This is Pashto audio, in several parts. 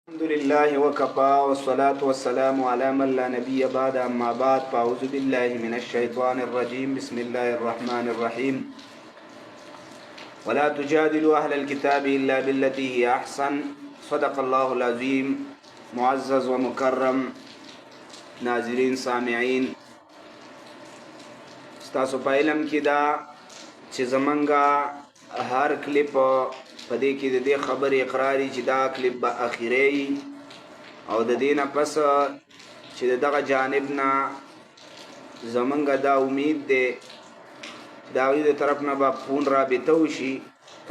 الحمد لله وكفى والصلاة والسلام على من لا نبي بعد أما بعد فأعوذ بالله من الشيطان الرجيم بسم الله الرحمن الرحيم ولا تجادلوا أهل الكتاب إلا بالتي هي أحسن صدق الله العظيم. معزز ومكرم ناظرین سامعین، ستاسو په علم کې دا چې زمونږ هر کلیپ په دې کې د دې خبرې اقراري چې دا کلیپ به اخیری او د دې نه پس چې دغه جانب نه زمونږ دا امید دی د هغوی د طرف نه به فون رابطه وشي،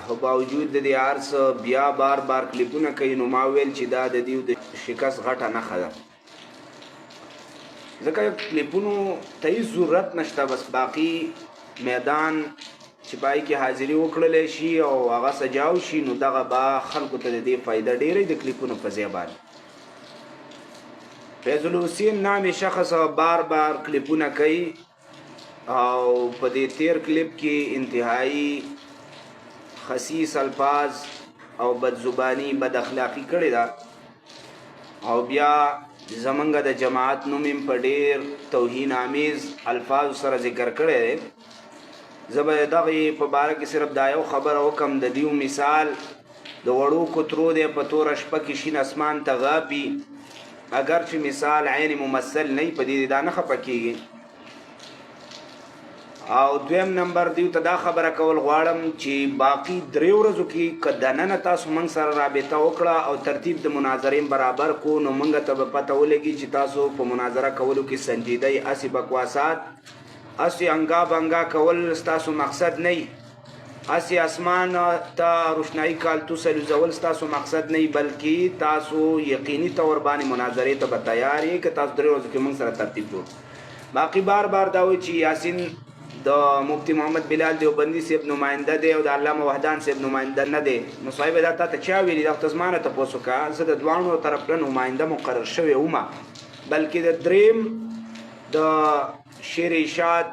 خو باوجود د دې هر څه بیا بار بار کلیپونه کوي. نو ما ویل چې دا د دې د شکست غټه نښه ده، ځکه کلیپونو ته هیڅ ضرورت نشته، بس باقي میدان چې پای کې حاضري وکړلی شي او هغه سجاو شي، نو دغه به خلکو ته د دې فایده ډېره د کلیپونو په ځای باندې. فیض الحسین نامې شخص بار بار کلیپونه کوي او په دې تیر کلیپ کې انتهایی خسیس الفاظ او بدزبانی بد اخلاقی کړې ده او بیا زمونږ د جماعت نوم په ډېر توهین آمیز الفاظ سره ذکر کړی دی. زه به دغې په باره کې صرف دا یو خبره وکم، د دیو مثال د وړو کترو دی په توره شپه کې شین اسمان ته غاپي، اگر چې مثال عین ممثل نه په دې دا نه خفه کېږي. او دویم نمبر دیو ته دا خبره کول غواړم چې باقي درې ورځو کې که دننه تاسو موږ سره رابطه وکړه او ترتیب د مناظرې برابر کو، نو موږ ته به پته ولګي چې تاسو په مناظره کولو کې سنجیدی اسې بکواسات اسی انگا بنگا کول ستاسو مقصد نه، اسی اسمان ته روشنايي کالتو سلوزول ستاسو مقصد نه، بلکې تاسو یقیني طور باندې مناظرې ته به تیار یې که تاسو درې ورځو کې موږ سره ترتیب جوړ. باقي بار بار دا وایي چې یاسین د مفتی محمد بلال دیوبندي صاحب نماینده دی او د علامه وحدان صاحب نماینده نه دی. نو صاحب دا تا ته چا ویلي؟ دا ته زما نه تپوس وکړه، زه د دواړو طرف نه نماینده مقرر شوی ومه، بلکې د دریم د شیر اشاد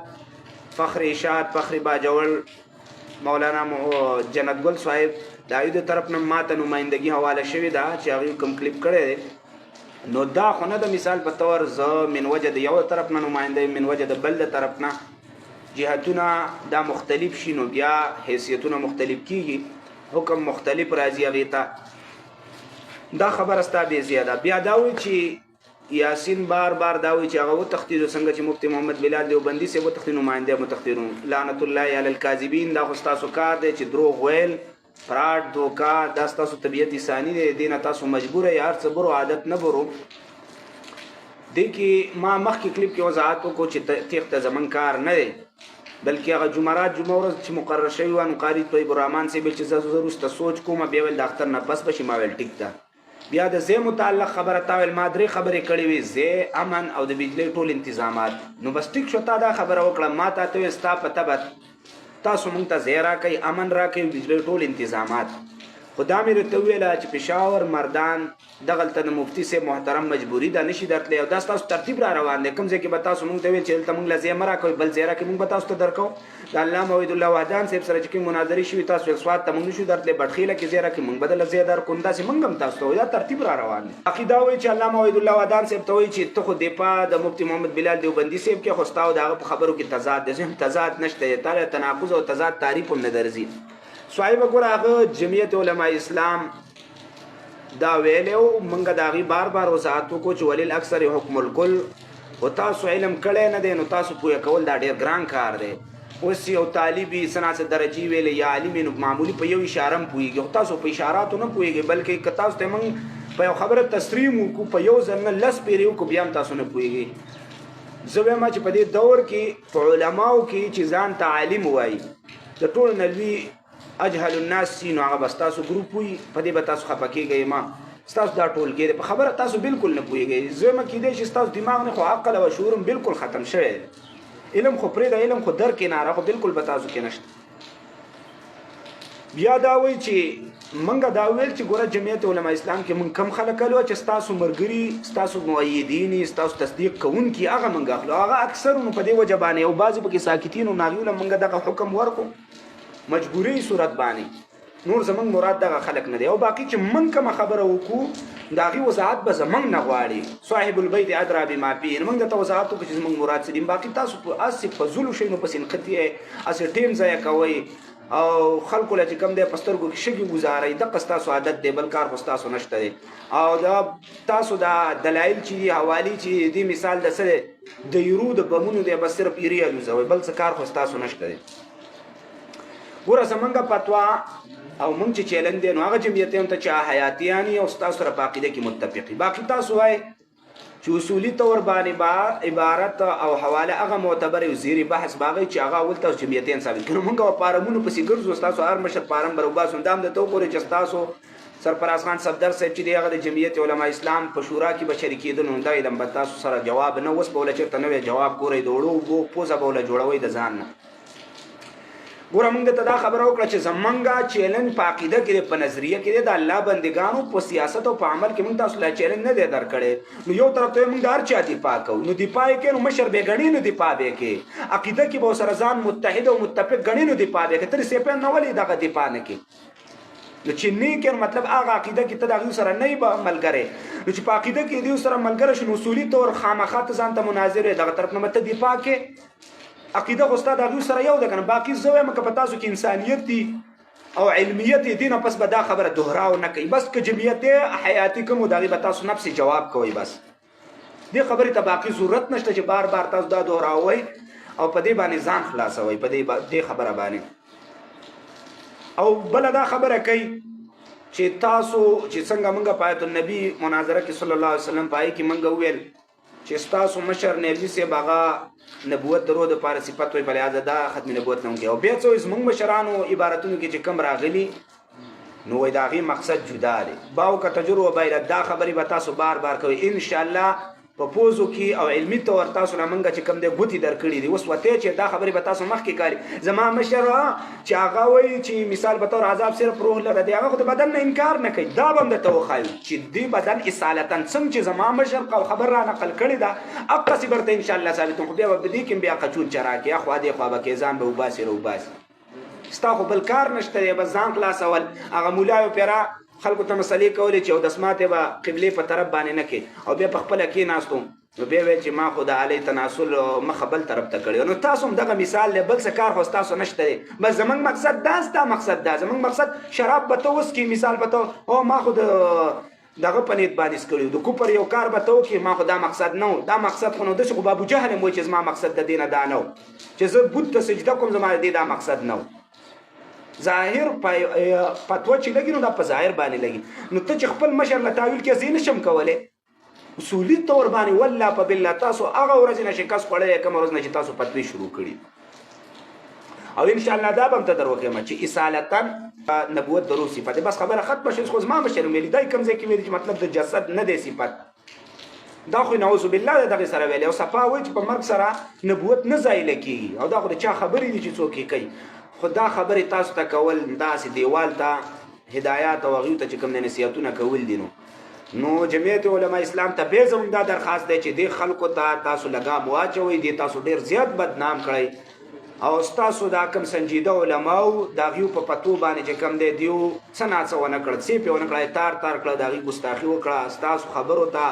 فخر اشاد فخر باجوړ مولانا جنت ګل صاحب د هغوی د طرف نه ما ته نمایندګي حواله شوې ده چې هغوی کوم کلیپ کړی دی. نو دا خو نه د مثال په طور زه من وجه د یو طرف نه نماینده من وجه د بل د طرف نه جهتونه دا مختلف شي، نو بیا حیثیتونه مختلف کیږي، حکم مختلف راځي هغې ته. دا خبره ستا بې زیاده. بیا دا وایي چې یاسین بار بار دا وایي چې هغه وتښتېدو، څنګه چې مفتی محمد بلال دیوبندي صاحب وتښتېد، نماینده متښتېدو. لعنت الله علی الکاذبین. دا خو ستاسو کار دی چې دروغ ویل، فراډ، دوکا، دا ستاسو طبیعت ثاني دی، دې نه تاسو مجبوره یې، هر څه برو عادت نه برو. دې کې ما مخکې کلیپ کې وضاحت وکړو چې تیښته زموږ کار نه دی، بلکې هغه جمعرات جمعه ورځ چې مقرر شوي وه، نو قاري طیب الرحمن صاحب چې زه وروسته سوچ کوم، بیا ویل د اختر نه پس به شي. ما ویل ټیک ده. بیا د ځای متعلق خبره تا ویل، ما درې خبرې کړې وې، ځای، امن او د بجلۍ ټول انتظامات. نو بس ټیک شو، تا دا خبره وکړه، ما تا ته ویل ستا په تبه تاسو موږ ته ځای راکوئ، امن راکوئ، بجلۍ ټول انتظامات. خو دا مې درته وویله چې پېښور مردان دغلته د مفتي صاحب محترم مجبوري ده، نشي درتلی، او دا ستاسو ترتیب را روان دی. کوم ځای کې به تاسو موږ ته ویل چې دلته موږ له ځای مه راکوئ، بل ځای راکوئ، موږ به تاسو ته درکوو. د علامه وحید الله وحدان صاحب سره چې کوم مناظرې شوي، تاسو ویل سوات ته موږ نشو درتلی، بټخیله کې ځای راکوئ، موږ به دله ځای درکړو، داسې موږ هم تاسو ته وایو. دا ترتیب را روان دی. باقي دا وایي چې علامه وحید الله وحدان صاحب ته وایي چې ته خو دفاع د مفتی محمد بلال دیوبندي صاحب کې، خو ستا او د هغه په خبرو کې تضاد دی. زه هم تضاد نشته دی، تا له تناقض او تضاد تعریف هم نه درځي. صاحب ګوره هغه جمعیت علماء اسلام دا ویلی و، موږ د هغې بار بار وضاحت وکړو چې ولیل اکثر حکم الکل، خو تاسو علم کړی نه دی، نو تاسو پوهه کول دا ډېر ګران کار دی. اوس یو طالبي څه درجې ویلی یا عالم نو معمولي په یو اشاره هم پوهېږي، خو تاسو په اشاراتو نه پوهېږئ، بلکې که تاسو ته موږ په یو خبره تصریح وکړو، په یو ځل نه 10 پیرې وکړو، بیا هم تاسو نه پوهېږئ. زه وایم چې په دې دور کې په علماو کې چې ځان ته عالم وایي، د ټولو نه لوی اجهل الناس سي، نو هغه به ستاسو ګروپ وي، په دې به تاسو خفه کېږئ. ما ستاسو دا ټولګی دی، په خبره تاسو بالکل نه پوهېږئ. زه یم کېدی شي ستاسو دماغ نه، خو عقل او شعور هم بالکل ختم شوی دی. علم خو پرېږده، علم خو در کناره، خو بالکل به تاسو کې نشته. بیا دا وایي چې موږ دا ویل چې ګوره جمعیت علماء اسلام کې موږ کم خلک الو چې ستاسو ملګري، ستاسو مؤیدین، ستاسو تصدیق کوونکي هغه موږ اخلو، هغه اکثر نو په دې وجه باندې، او بعضې پکې ساکتین او ناغي له موږ دغه حکم ورکړو مجبوري صورت باندې. نور زمونږ مراد دغه خلک نه دی. او باقي چې موږ کومه خبره وکړو د هغې وضاحت به زمونږ نه غواړي. صاحب البیت ادرا بما فیه. موږ درته وضاحت وکړو چې زمونږ مراد څه دي. باقي تاسو په هسې فضولو شیانو پسې نښتي یې، هسې ټیم ضایع کوئ او خلکو له چې کوم دی په سترګو کې شګې ګزارئ. دغه ستاسو عادت دی، بل کار خو ستاسو نشته دی. او دا تاسو دا دلایل چې دي، حوالې چې دي، مثال د څه دی، د یورو د بمونو دی، بس صرف ایرې الوزوئ، بل څه کار خو ستاسو نشته دی. ګوره زمونږ فتوا او مونږ چې چیلنج دی نو هغه جمعیتیانو ته چې حیاتیان او ستاسو سره په عقیده کې متفقي. باقي تاسو وایئ چې اصولي طور باندې با عبارت او حواله هغه معتبر او زیري بحث باغی چې هغه اول تاسو جمعیتیان ثابت کړو. مونږ په پارمونو پسې ګرځو، ستاسو هر مشر پارم بروباس اندام د تو پورې چې ستاسو سرفراز خان صفدر صاحب چې دی هغه د جمعیت علما اسلام په شورا کې به شریکېدل. نو دا علم به تاسو سره جواب نه اوس به له چېرته نوی جواب ګورئ، د وړو پوزه به له جوړوئ د ځان نه. ګوره موږ ته دا خبره وکړه چې زمونږ چیلنج په عقیده کې دی، په نظریه کې دی، د الله بندګانو په سیاست او په عمل کې موږ تاسو له چیلنج نه دی درکړی. نو یو طرف ته موږ د هر چا دفاع کوو، نو دفاع یې کوې نو مشر به ګڼي نو دفاع به یې کوې. عقیده کې به ورسره ځان متحد او متفق ګڼي نو دفاع به یې کوې. ته سیپیان نه ولې دغه دفاع نه کوې؟ نو چې نه کې مطلب هغه عقیده کې ته د هغوی سره نه یې ملګری. نو چې په عقیده کې د سره ملګری شو نو اصولي طور خامخا ته ځان ته مناظر یې، دغه طرف نه به ته دفاع کې. عقیده خو ستا د هغوی سره یو ده که نه. باقي زه وایم که په تاسو کې انسانیت دي او علمیت دي نه پس به دا خبره دهراو نه کوي. بس که جمعیت حیاتي کوم د هغې به تاسو نفس جواب کوئ. بس دې خبرې ته باقي ضرورت نشته چې بار بار تاسو دا دهراوئ او په دې باندې ځان خلاصوئ په دې خبره باندې. او بله دا خبره کوي چې تاسو چې څنګه موږ په آیت النبی مناظره کې صلی الله علیه وسلم په هغې کې موږ وویل چې ستاسو مشر نیلوي صاحب هغه نبوت درو د پاره صفت وي، په لحاظه دا ختم نبوت نه کوي. او بیا څه زموږ مشرانو عبارتونو کې چې کم راغلي نو وایي د هغې مقصد جدا دی. باو که تجربه باید دا خبرې به تاسو بار بار کوئ انشاءالله په پوزو کې او علمي طور تاسو نه موږ چې کوم دی ګوتې درکړي دي. اوس وتی چې دا خبرې به تاسو مخکې کاري. زما مشر چې هغه وایي چې مثال به طور عذاب صرف روح لره دی، هغه خو د بدن نه انکار نه کوي. دا به هم درته وښایو چې دې بدن اصالتا څنګه چې زما مشر خبر را نقل کړې ده هغسې به درته انشاءالله ثابتون. خو بیا به په دې کې بیا قچون چرا کې خوا دې خوا به کې ځان به وباسي راوباسي. ستا خو بل کار نشته دی، بس ځان خلاصول. هغه مولایو پیرا خلکو ته مسلې کولې چې اودسماتې به قبلې په طرف باندې نه کې او بیا په خپله کېناستو نو بیا ویل چې ما خو د علی تناسل مخه بل طرف ته کړې. نو تاسو هم دغه مثال دی، بل څه کار خو ستاسو نشته دی. بس زموږ مقصد دا، ستا مقصد دا. زموږ مقصد شراب به ته اوس کې مثال به ته او ما خو د دغه په نیت باندې څکړي د کوپر یو کار به ته وکړې، ما خو دا مقصد نه و. دا مقصد خو نو داسې خو ابو جهل هم وایي چې زما مقصد د دې نه دا نه و چې زه بت ته سجده کوم، زما د دې دا مقصد نه و. ظاهر فتوا چې لګي نو دا په ظاهر باندې لګي. نو ته چې خپل مشر له تاویل کې زه نشم کولی اصولي طور باندې والله په بالله تاسو هغه ورځ نه شکست خوړلی کومه ورځ نه چې تاسو فتوی شروع کړي. او انشاءالله دا به هم ته در وښیم چې اصالتا نبوت درو صفت دی. بس خبره ختمه شوه. خو زما مشر ویلي دی کوم ځای کې ویلي چې مطلب د جسد نه دی صفت. دا خو نعوذ بالله د دغې سره ویلی او صفا وایي چې په مرګ سره نبوت نه ځایله کېږي. او دا خو د چا خبرې دي چې څوک یې کوي. خو دا خبرې تاسو ته کول داسې دیوال ته هدایات او هغوی ته چې کوم نصیحتونه کول دي نو جمعیت علما اسلام ته بیا زموږ دا درخواست دی چې دې خلکو ته تاسو لګام واچوئ. دې تاسو ډېر زیات بدنام کړئ او ستاسو دا کم سنجیده علماو د هغوی په پتو باندې چې کوم دی دیو څه ناڅه ونه کړه، څیپ یې ونه کړه، تار کړه، د هغوی ګستاخي وکړه. ستاسو خبرو ته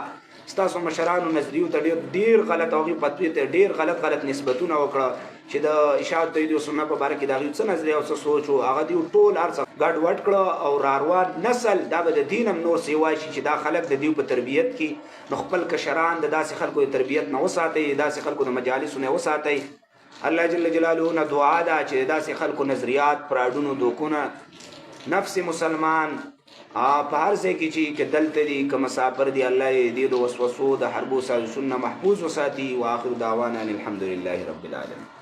ستاسو مشرانو نظریو ته ډېر غلط هغوی پتوې ته ډېر غلط نسبتونه وکړه چې د اشاعت توحید و سنت په باره کې د هغوی څه نظریه او څه سوچ و هغه دوی ټول هر څه ګډوډ کړه. او راروان نسل دا به د دین هم نور څه وایي چې دا خلک د دوی په تربیت کې نو خپل کشران د داسې خلکو د تربیت نه وساتئ، داسې خلکو د مجالسو نه وساتئ. الله جل جلاله نه دعا ده چې داسې خلکو نظریات پراډونو دوکونه نفس مسلمان په هر ځای کې چې دلته دي که مسافر دي الله یې دې د وسوسو د حربو سازشونو محفوظ وساتي. واخر دعوانا الحمد لله رب العالمین.